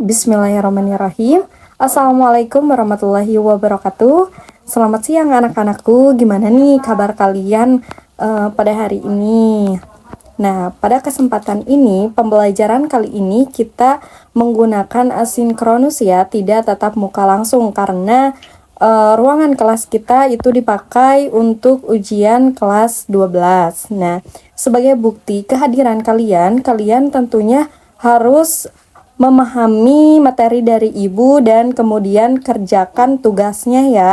Bismillahirrahmanirrahim. Assalamualaikum warahmatullahi wabarakatuh. Selamat siang anak-anakku. Gimana nih kabar kalian pada hari ini? Nah, pada kesempatan ini, pembelajaran kali ini kita menggunakan asinkronus ya, tidak tatap muka langsung karena ruangan kelas kita itu dipakai untuk ujian kelas 12. Nah, sebagai bukti kehadiran kalian tentunya harus memahami materi dari ibu dan kemudian kerjakan tugasnya ya.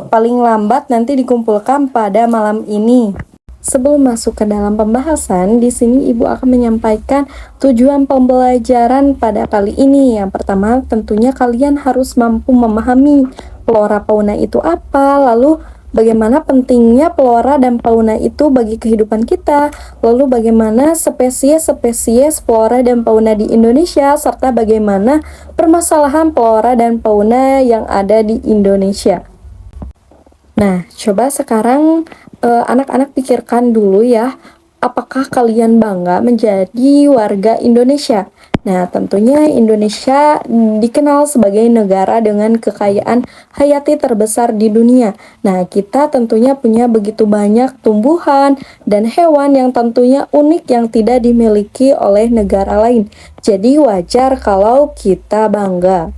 Paling lambat nanti dikumpulkan pada malam ini. Sebelum masuk ke dalam pembahasan, di sini ibu akan menyampaikan tujuan pembelajaran pada kali ini. Yang pertama, tentunya kalian harus mampu memahami flora fauna itu apa, lalu bagaimana pentingnya flora dan fauna itu bagi kehidupan kita, lalu bagaimana spesies-spesies flora dan fauna di Indonesia, serta bagaimana permasalahan flora dan fauna yang ada di Indonesia. Nah, coba sekarang anak-anak pikirkan dulu ya, apakah kalian bangga menjadi warga Indonesia? Nah, tentunya Indonesia dikenal sebagai negara dengan kekayaan hayati terbesar di dunia. Nah, kita tentunya punya begitu banyak tumbuhan dan hewan yang tentunya unik yang tidak dimiliki oleh negara lain. Jadi wajar kalau kita bangga.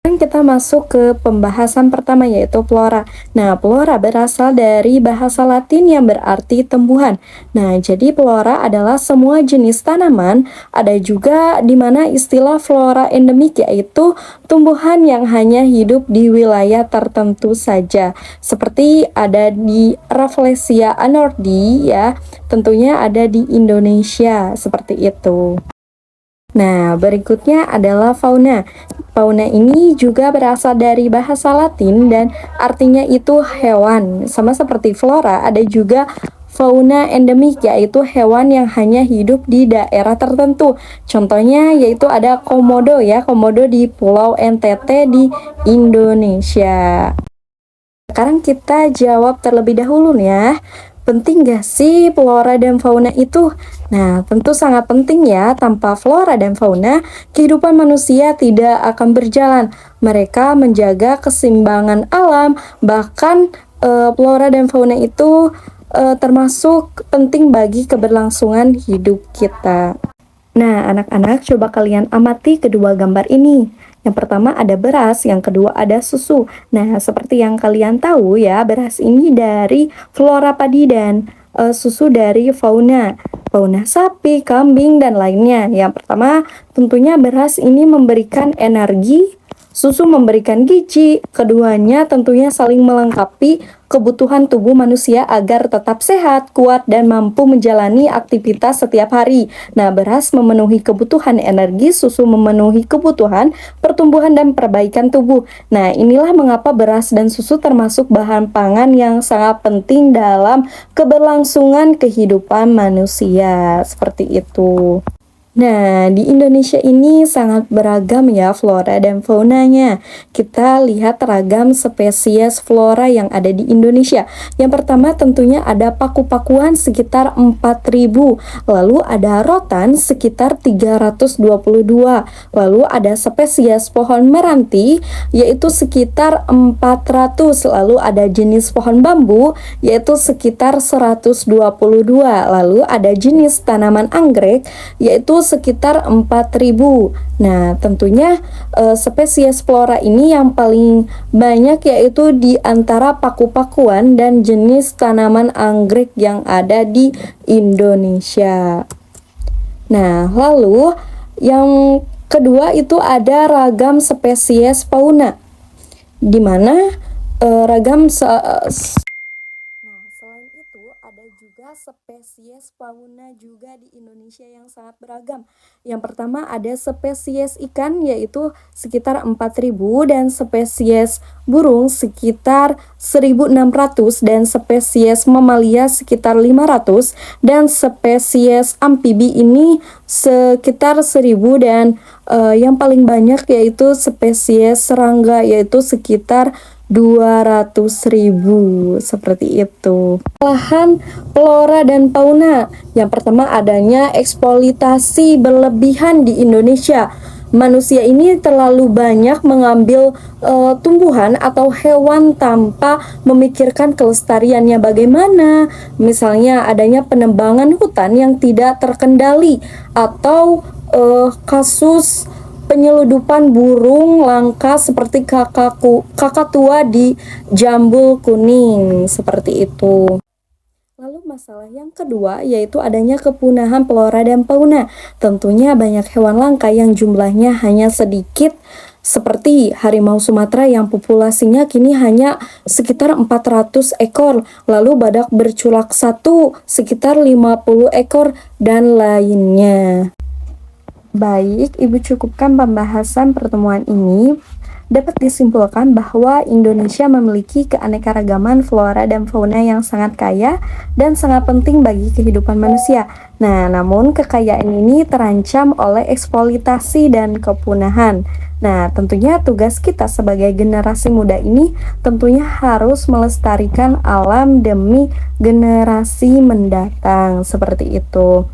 Sekarang kita masuk ke pembahasan pertama yaitu flora. Nah, flora berasal dari bahasa Latin yang berarti tumbuhan. Nah, jadi flora adalah semua jenis tanaman. Ada juga di mana istilah flora endemik yaitu tumbuhan yang hanya hidup di wilayah tertentu saja. Seperti ada di Rafflesia anordi ya, tentunya ada di Indonesia seperti itu. Nah, berikutnya adalah fauna. Fauna ini juga berasal dari bahasa Latin dan artinya itu hewan. Sama seperti flora, ada juga fauna endemik yaitu hewan yang hanya hidup di daerah tertentu. Contohnya yaitu ada komodo ya, komodo di Pulau NTT di Indonesia. Sekarang kita jawab terlebih dahulu ya. Penting gak sih flora dan fauna itu? Nah, tentu sangat penting ya. Tanpa flora dan fauna, kehidupan manusia tidak akan berjalan. Mereka menjaga keseimbangan alam, bahkan flora dan fauna itu termasuk penting bagi keberlangsungan hidup kita. Nah, anak-anak coba kalian amati kedua gambar ini. Yang pertama ada beras, yang kedua ada susu. Nah, seperti yang kalian tahu ya, beras ini dari flora padi dan susu dari fauna sapi, kambing, dan lainnya. Yang pertama, tentunya beras ini memberikan energi, susu memberikan gizi. Keduanya tentunya saling melengkapi kebutuhan tubuh manusia agar tetap sehat, kuat, dan mampu menjalani aktivitas setiap hari. Nah, beras memenuhi kebutuhan energi, susu memenuhi kebutuhan pertumbuhan dan perbaikan tubuh. Nah, inilah mengapa beras dan susu termasuk bahan pangan yang sangat penting dalam keberlangsungan kehidupan manusia. Seperti itu. Nah, di Indonesia ini sangat beragam ya flora dan faunanya. Kita lihat ragam spesies flora yang ada di Indonesia. Yang pertama tentunya ada paku-pakuan sekitar 4.000. Lalu ada rotan sekitar 322. Lalu ada spesies pohon meranti yaitu sekitar 400. Lalu ada jenis pohon bambu yaitu sekitar 122. Lalu ada jenis tanaman anggrek yaitu sekitar 4.000. Nah, tentunya spesies flora ini yang paling banyak yaitu di antara paku-pakuan dan jenis tanaman anggrek yang ada di Indonesia. Nah, lalu yang kedua itu ada ragam spesies fauna, di mana ragam selain itu ada juga spesies fauna juga di Indonesia yang sangat beragam. Yang pertama ada spesies ikan yaitu sekitar 4.000 dan spesies burung sekitar 1.600 dan spesies mamalia sekitar 500 dan spesies amfibi ini sekitar 1.000 dan yang paling banyak yaitu spesies serangga yaitu sekitar 200.000 seperti itu. Lahan flora dan fauna. Yang pertama adanya eksploitasi berlebihan di Indonesia. manusia ini terlalu banyak mengambil tumbuhan atau hewan tanpa memikirkan kelestariannya bagaimana. Misalnya adanya penebangan hutan yang tidak terkendali atau kasus penyeludupan burung langka seperti kakatua di Jambul Kuning seperti itu. Lalu masalah yang kedua yaitu adanya kepunahan flora dan fauna. Tentunya banyak hewan langka yang jumlahnya hanya sedikit seperti harimau Sumatera yang populasinya kini hanya sekitar 400 ekor. Lalu badak berculak satu sekitar 50 ekor dan lainnya. Baik, Ibu cukupkan pembahasan pertemuan ini. Dapat disimpulkan bahwa Indonesia memiliki keanekaragaman flora dan fauna yang sangat kaya dan sangat penting bagi kehidupan manusia. Nah, namun kekayaan ini terancam oleh eksploitasi dan kepunahan. Nah, tentunya tugas kita sebagai generasi muda ini tentunya harus melestarikan alam demi generasi mendatang, seperti itu.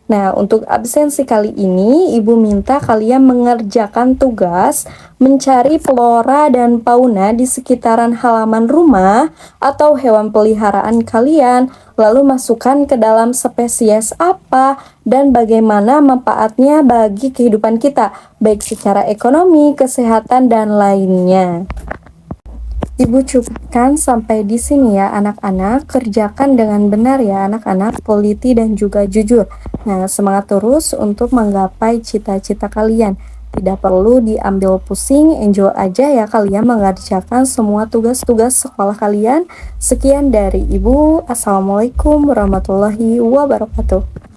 Nah, untuk absensi kali ini, Ibu minta kalian mengerjakan tugas mencari flora dan fauna di sekitaran halaman rumah atau hewan peliharaan kalian, lalu masukkan ke dalam spesies apa dan bagaimana manfaatnya bagi kehidupan kita, baik secara ekonomi, kesehatan, dan lainnya. Ibu cukupkan sampai di sini ya anak-anak, kerjakan dengan benar ya anak-anak, teliti dan juga jujur. Nah, semangat terus untuk menggapai cita-cita kalian. Tidak perlu diambil pusing, enjoy aja ya kalian mengerjakan semua tugas-tugas sekolah kalian. Sekian dari Ibu. Assalamualaikum warahmatullahi wabarakatuh.